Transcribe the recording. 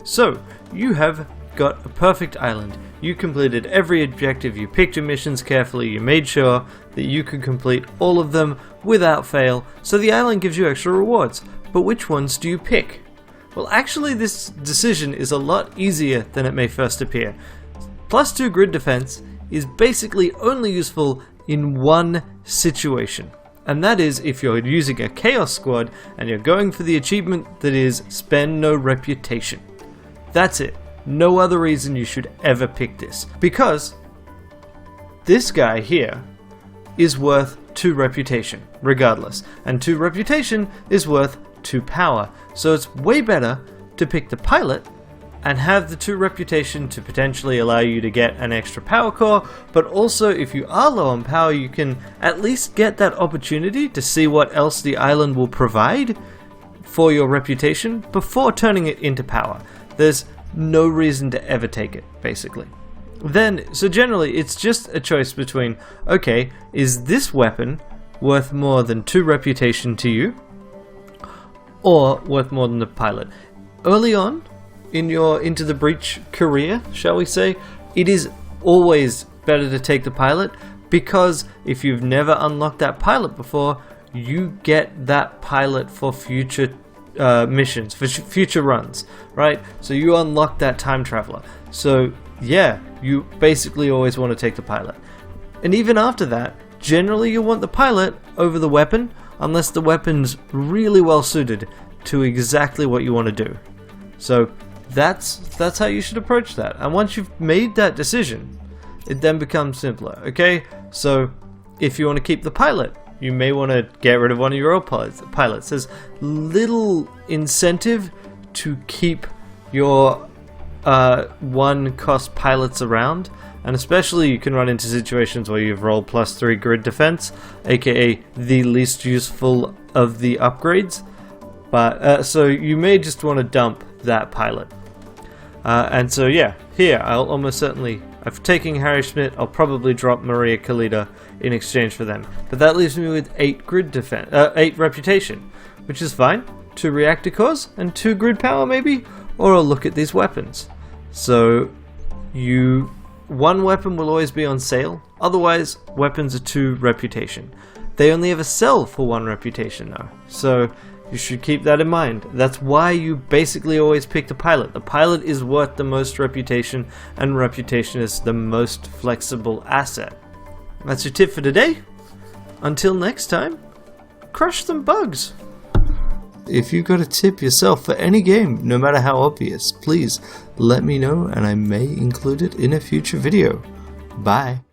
So, you have got a perfect island. You completed every objective, you picked your missions carefully, you made sure that you could complete all of them without fail, so the island gives you extra rewards. But which ones do you pick? Well, actually this decision is a lot easier than it may first appear. +2 grid defense is basically only useful in one situation, and that is if you're using a Chaos Squad and you're going for the achievement that is Spend No Reputation. That's it. No other reason you should ever pick this, because this guy here is worth 2 reputation regardless, and 2 reputation is worth 2 power, so it's way better to pick the pilot and have the 2 reputation to potentially allow you to get an extra power core, but also if you are low on power you can at least get that opportunity to see what else the island will provide for your reputation before turning it into power. There's no reason to ever take it, basically. So generally it's just a choice between, okay, is this weapon worth more than 2 reputation to you, or worth more than the pilot? Early on in your Into the Breach career, shall we say, it is always better to take the pilot, because if you've never unlocked that pilot before, you get that pilot for future missions, for future runs, right? So you unlock that time traveler. So yeah, you basically always want to take the pilot. And even after that, generally you want the pilot over the weapon, unless the weapon's really well suited to exactly what you want to do. So that's how you should approach that. And once you've made that decision, it then becomes simpler, okay? So if you want to keep the pilot, you may want to get rid of one of your old pilots. There's little incentive to keep your 1-cost pilots around, and especially you can run into situations where you've rolled +3 grid defense, aka the least useful of the upgrades. But so you may just want to dump that pilot. And so yeah, here I'll almost certainly, if taking Harry Schmidt, I'll probably drop Maria Kalita in exchange for them. But that leaves me with 8 grid defense, 8 reputation, which is fine. 2 reactor cores and 2 grid power maybe, or I'll look at these weapons. So one weapon will always be on sale. Otherwise, weapons are 2 reputation. They only ever sell for 1 reputation though, so you should keep that in mind. That's why you basically always pick the pilot. The pilot is worth the most reputation, and reputation is the most flexible asset. That's your tip for today. Until next time, crush some bugs. If you've got a tip yourself for any game, no matter how obvious, please let me know and I may include it in a future video. Bye.